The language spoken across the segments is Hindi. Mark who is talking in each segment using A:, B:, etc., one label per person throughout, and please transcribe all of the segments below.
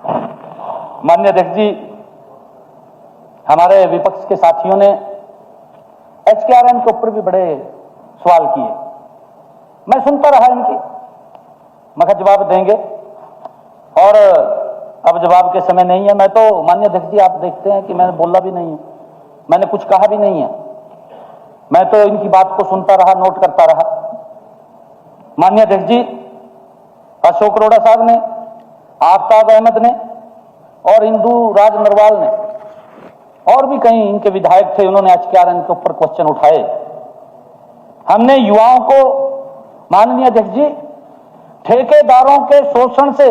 A: माननीय अध्यक्ष जी, हमारे विपक्ष के साथियों ने HKRN के ऊपर भी बड़े सवाल किए। मैं सुनता रहा इनकी, मगर जवाब देंगे और अब जवाब के समय नहीं है। मैं तो माननीय अध्यक्ष जी, आप देखते हैं कि मैंने बोला भी नहीं है, मैंने कुछ कहा भी नहीं है। मैं तो इनकी बात को सुनता रहा, नोट करता रहा। माननीय अध्यक्ष जी, अशोक अरोड़ा साहब ने, आफ्ताब अहमद ने और इंदु राज नरवाल ने और भी कई इनके विधायक थे, उन्होंने HKRN के ऊपर क्वेश्चन उठाए। हमने युवाओं को माननीय अध्यक्ष जी ठेकेदारों के शोषण से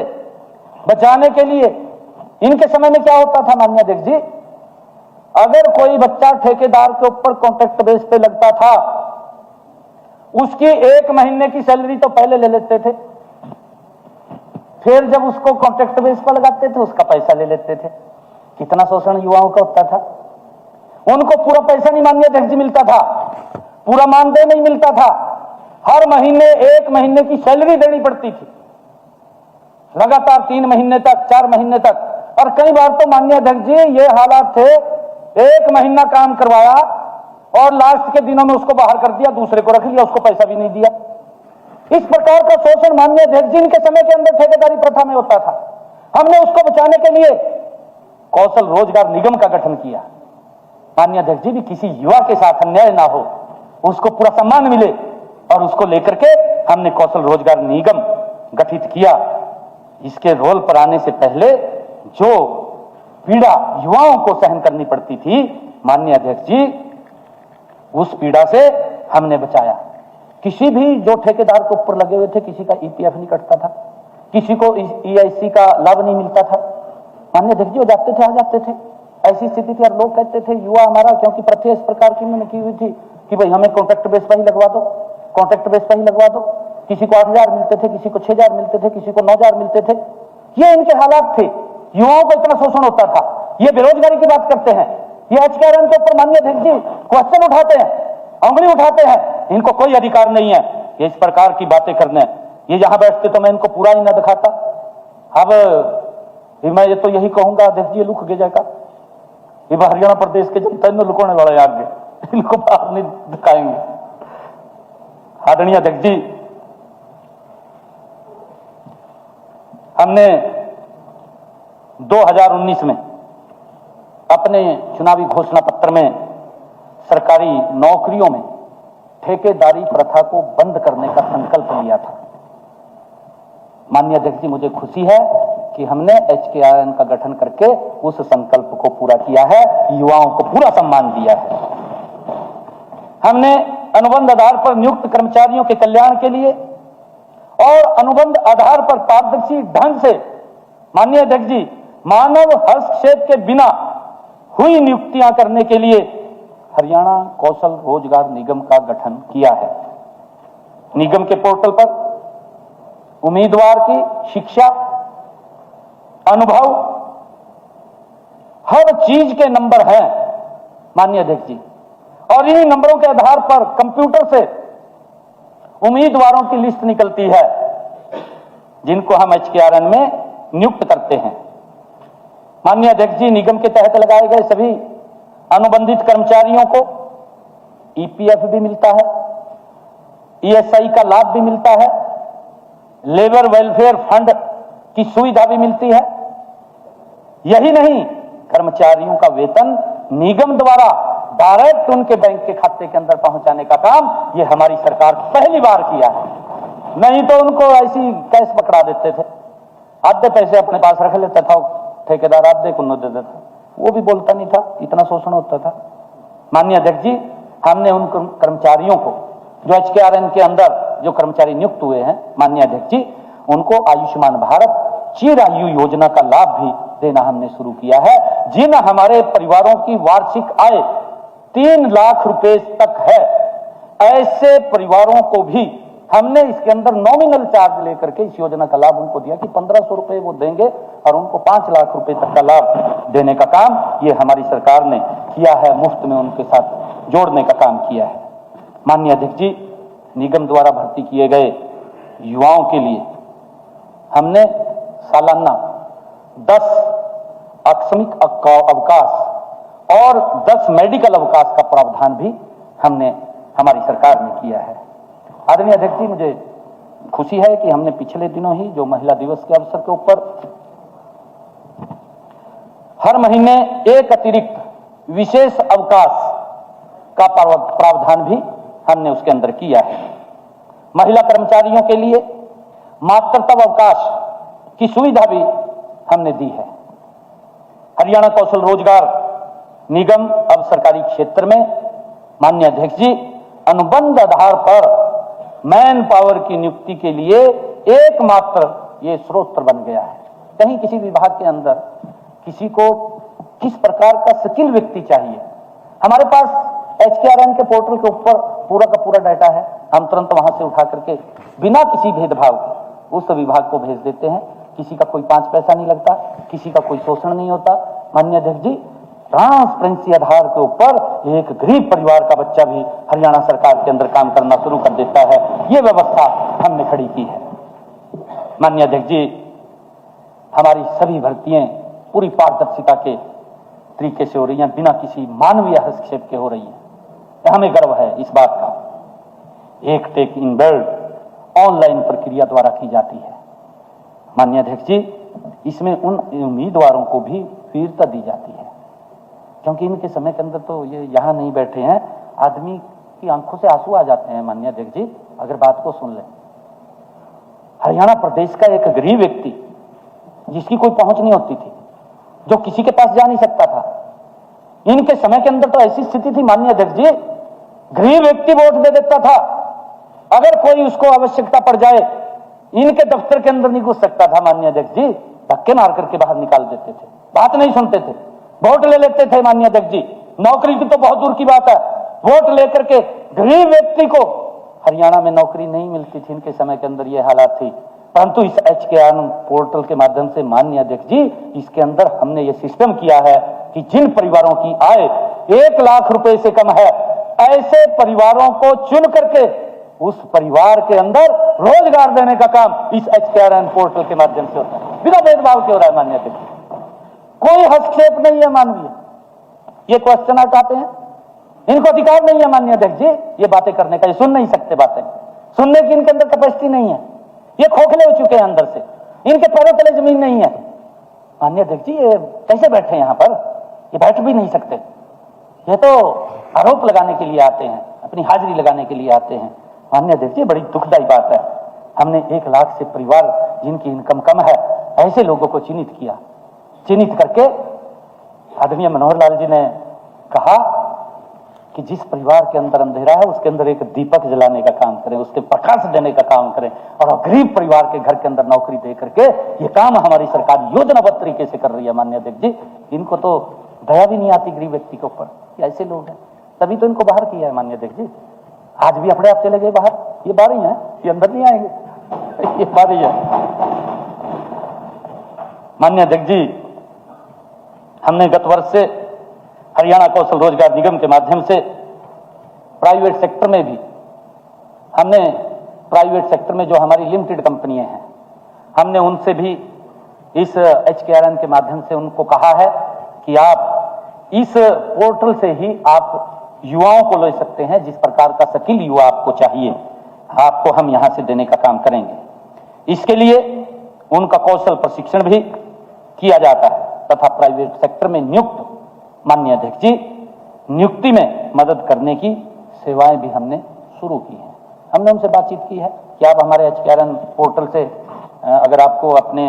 A: बचाने के लिए, इनके समय में क्या होता था माननीय अध्यक्ष जी, अगर कोई बच्चा ठेकेदार के ऊपर कॉन्ट्रैक्ट बेस पे लगता था, उसकी 1 महीने की सैलरी तो पहले ले लेते थे, फिर जब उसको कॉन्ट्रैक्ट बेस पर लगाते थे उसका पैसा ले लेते थे। कितना शोषण युवाओं का होता था। उनको पूरा पैसा नहीं माननीय अध्यक्ष जी मिलता था, पूरा मानदेय नहीं मिलता था, हर महीने 1 महीने की सैलरी देनी पड़ती थी, लगातार 3 महीने तक, 4 महीने तक। और कई बार तो माननीय अध्यक्ष जी ये हालात थे, 1 महीना काम करवाया और लास्ट के दिनों में उसको बाहर कर दिया, दूसरे को रख लिया, उसको पैसा भी नहीं दिया। इस प्रकार का शोषण माननीय अध्यक्ष जी के समय के अंदर ठेकेदारी प्रथा में होता था। हमने उसको बचाने के लिए कौशल रोजगार निगम का गठन किया। माननीय अध्यक्ष जी, भी किसी युवा के साथ अन्याय ना हो, उसको पूरा सम्मान मिले, और उसको लेकर के हमने कौशल रोजगार निगम गठित किया। इसके रोल पर आने से पहले जो पीड़ा युवाओं को सहन करनी पड़ती थी माननीय अध्यक्ष जी, उस पीड़ा से हमने बचाया। किसी भी जो ठेकेदार के ऊपर लगे हुए थे, किसी का EPF नहीं कटता था, किसी को EIC का लाभ नहीं मिलता था। माननीय अध्यक्ष जी, वो जाते थे, आ जाते थे। ऐसी स्थिति थी और लोग कहते थे युवा हमारा, क्योंकि प्रथा इस प्रकार की उन्होंने की हुई थी कि भाई हमें कॉन्ट्रैक्ट बेस पर ही लगवा दो, कॉन्ट्रैक्ट बेस पर ही लगवा दो। किसी को 8,000 मिलते थे, किसी को 6,000 मिलते थे, किसी को 9,000 मिलते थे। ये इनके हालात थे। युवाओं को इतना शोषण होता था। ये बेरोजगारी की बात करते हैं, ये HKRN के ऊपर माननीय अध्यक्ष जी क्वेश्चन उठाते हैं, उंगली उठाते हैं। इनको कोई अधिकार नहीं है ये इस प्रकार की बातें करने। ये यहां बैठते तो मैं इनको पूरा ही ना दिखाता। अब मैं ये तो यही कहूंगा अध्यक्ष जी, लुक गए जाएगा ये हरियाणा प्रदेश के जनता ने लुकोने वाले आगे, इनको बाहर नहीं दिखाएंगे। आदरणीय अध्यक्ष जी, हमने 2019 में अपने चुनावी घोषणा पत्र में सरकारी नौकरियों में ठेकेदारी प्रथा को बंद करने का संकल्प लिया था। माननीय अध्यक्ष जी, मुझे खुशी है कि हमने HKRN का गठन करके उस संकल्प को पूरा किया है, युवाओं को पूरा सम्मान दिया है। हमने अनुबंध आधार पर नियुक्त कर्मचारियों के कल्याण के लिए और अनुबंध आधार पर पारदर्शी ढंग से माननीय अध्यक्ष जी मानव हस्तक्षेप के बिना हुई नियुक्तियां करने के लिए हरियाणा कौशल रोजगार निगम का गठन किया है। निगम के पोर्टल पर उम्मीदवार की शिक्षा, अनुभव, हर चीज के नंबर हैं माननीय अध्यक्ष जी, और इन्हीं नंबरों के आधार पर कंप्यूटर से उम्मीदवारों की लिस्ट निकलती है जिनको हम HKRN में नियुक्त करते हैं। माननीय अध्यक्ष जी, निगम के तहत लगाए गए सभी अनुबंधित कर्मचारियों को EPF भी मिलता है, ESI का लाभ भी मिलता है, लेबर वेलफेयर फंड की सुविधा भी मिलती है। यही नहीं, कर्मचारियों का वेतन निगम द्वारा डायरेक्ट उनके बैंक के खाते के अंदर पहुंचाने का काम ये हमारी सरकार पहली बार किया है। नहीं तो उनको ऐसी कैश पकड़ा देते थे, आधे पैसे अपने पास रख लेता था ठेकेदार, आधे को दे देता, वो भी बोलता नहीं था, इतना शोषण होता था। माननीय अध्यक्ष जी, हमने उन कर्मचारियों को जो HKRN के अंदर जो कर्मचारी नियुक्त हुए हैं माननीय अध्यक्ष जी, उनको आयुष्मान भारत चिरायु योजना का लाभ भी देना हमने शुरू किया है। जिन हमारे परिवारों की वार्षिक आय 3 लाख रुपए तक है, ऐसे परिवारों को भी हमने इसके अंदर नॉमिनल चार्ज लेकर के इस योजना का लाभ उनको दिया कि 1,500 रुपए वो देंगे और उनको 5 लाख रुपए तक का लाभ देने का काम ये हमारी सरकार ने किया है, मुफ्त में उनके साथ जोड़ने का काम किया है। माननीय अध्यक्ष जी, निगम द्वारा भर्ती किए गए युवाओं के लिए हमने सालाना 10 आकस्मिक अवकाश और 10 मेडिकल अवकाश का प्रावधान भी हमने हमारी सरकार ने किया है। आदरणीय अध्यक्ष जी, मुझे खुशी है कि हमने पिछले दिनों ही जो महिला दिवस के अवसर के ऊपर हर महीने एक अतिरिक्त विशेष अवकाश का प्रावधान भी हमने उसके अंदर किया है। महिला कर्मचारियों के लिए मातृत्व अवकाश की सुविधा भी हमने दी है। हरियाणा कौशल रोजगार निगम अब सरकारी क्षेत्र में माननीय अध्यक्ष जी अनुबंध आधार पर मैन पावर की नियुक्ति के लिए एकमात्र ये स्रोत बन गया है। कहीं किसी विभाग के अंदर किसी को किस प्रकार का स्किल व्यक्ति चाहिए, हमारे पास HKRN के पोर्टल के ऊपर पूरा का पूरा डाटा है। हम तुरंत वहां से उठा करके बिना किसी भेदभाव के उस विभाग को भेज देते हैं। किसी का कोई 5 पैसा नहीं लगता, किसी का कोई शोषण नहीं होता। माननीय अध्यक्ष जी, ट्रांसपेरेंसी आधार के ऊपर एक गरीब परिवार का बच्चा भी हरियाणा सरकार के अंदर काम करना शुरू कर देता है। ये व्यवस्था हमने खड़ी की है। माननीय अध्यक्ष जी, हमारी सभी भर्तियां पूरी पारदर्शिता के तरीके से हो रही हैं, बिना किसी मानवीय हस्तक्षेप के हो रही हैं। हमें गर्व है इस बात का। एक टेक इनबिल्ड ऑनलाइन प्रक्रिया द्वारा की जाती है। माननीय अध्यक्ष जी, इसमें उन उम्मीदवारों को भी वीरता दी जाती है, क्योंकि इनके समय के अंदर तो ये यहाँ नहीं बैठे हैं, आदमी की आंखों से आंसू आ जाते हैं। माननीय अध्यक्ष जी, अगर बात को सुन लें, हरियाणा प्रदेश का एक गरीब व्यक्ति जिसकी कोई पहुंच नहीं होती थी, जो किसी के पास जा नहीं सकता था, इनके समय के अंदर तो ऐसी स्थिति थी माननीय अध्यक्ष जी, गरीब व्यक्ति वोट दे देता था। अगर कोई उसको आवश्यकता पड़ जाए, इनके दफ्तर के अंदर नहीं घुस सकता था। माननीय अध्यक्ष जी, धक्के मार करके बाहर निकाल देते थे, बात नहीं सुनते थे, वोट ले लेते थे। माननीय अध्यक्ष जी, नौकरी की तो बहुत दूर की बात है, वोट लेकर के गरीब व्यक्ति को हरियाणा में नौकरी नहीं मिलती थी। इनके समय के अंदर ये हालात थी, परंतु इस HKRN पोर्टल के माध्यम से माननीय अध्यक्ष जी, इसके अंदर हमने ये सिस्टम किया है कि जिन परिवारों की आय 1 लाख रुपए से कम है, ऐसे परिवारों को चुन करके उस परिवार के अंदर रोजगार देने का काम इस HKRN पोर्टल के माध्यम से होता है, बिना भेदभाव के हो रहा है। माननीय अध्यक्ष, कोई हस्तक्षेप नहीं है मानवीय। ये क्वेश्चन उठाते हैं, इनको अधिकार नहीं है माननीय अध्यक्ष जी ये बातें करने का, ये सुन नहीं सकते, बातें सुनने की इनके अंदर कैपेसिटी नहीं है, ये खोखले हो चुके हैं अंदर से, इनके पैरों तले जमीन नहीं है। माननीय अध्यक्ष जी, ये कैसे बैठे हैं यहाँ पर? ये बैठ भी नहीं सकते। ये तो आरोप लगाने के लिए आते हैं, अपनी हाजिरी लगाने के लिए आते हैं। माननीय अध्यक्ष जी, बड़ी दुखदायी बात है। हमने 1 लाख से परिवार जिनकी इनकम कम है, ऐसे लोगों को चिन्हित किया। चिन्हित करके आदरणीय मनोहर लाल जी ने कहा कि जिस परिवार के अंदर अंधेरा है, उसके अंदर एक दीपक जलाने का काम करें, उसके प्रकाश देने का काम करें, और गरीब परिवार के घर के अंदर नौकरी दे करके ये काम हमारी सरकार योजनाबद्ध तरीके से कर रही है। माननीय अध्यक्ष जी, इनको तो दया भी नहीं आती गरीब व्यक्ति के ऊपर, ऐसे लोग हैं, तभी तो इनको बाहर किया है। माननीय अध्यक्ष जी, आज भी अपने आप चले गए बाहर, ये बाहर ही है, ये अंदर नहीं आएंगे, ये बाहर ही है। माननीय अध्यक्ष जी, हमने गत वर्ष से हरियाणा कौशल रोजगार निगम के माध्यम से प्राइवेट सेक्टर में भी हमने प्राइवेट सेक्टर में जो हमारी लिमिटेड कंपनियां हैं, हमने उनसे भी इस HKRN के माध्यम से उनको कहा है कि आप इस पोर्टल से ही आप युवाओं को ले सकते हैं। जिस प्रकार का स्किल युवा आपको चाहिए, आपको हम यहां से देने का काम करेंगे। इसके लिए उनका कौशल प्रशिक्षण भी किया जाता है तथा प्राइवेट सेक्टर में नियुक्त माननीय अध्यक्ष जी नियुक्ति में मदद करने की सेवाएं भी हमने शुरू की हैं। हमने उनसे बातचीत की है कि आप हमारे HKRN पोर्टल से अगर आपको अपने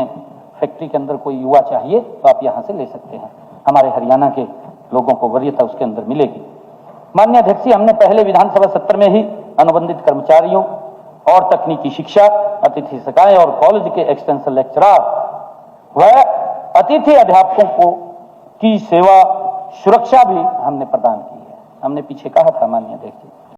A: फैक्ट्री के अंदर कोई युवा चाहिए तो आप यहां से ले सकते हैं। हमारे हरियाणा के लोगों को वरीयता उसके अंदर मिलेगी। माननीय अध्यक्ष जी, हमने पहले विधानसभा सत्र में ही अनुबंधित कर्मचारियों और तकनीकी शिक्षा, अतिथि शिक्षाएं और कॉलेज के एक्सटेंशन लेक्चरर व अतिथि अध्यापकों को की सेवा सुरक्षा भी हमने प्रदान की है। हमने पीछे कहा था माननीय अध्यक्ष जी,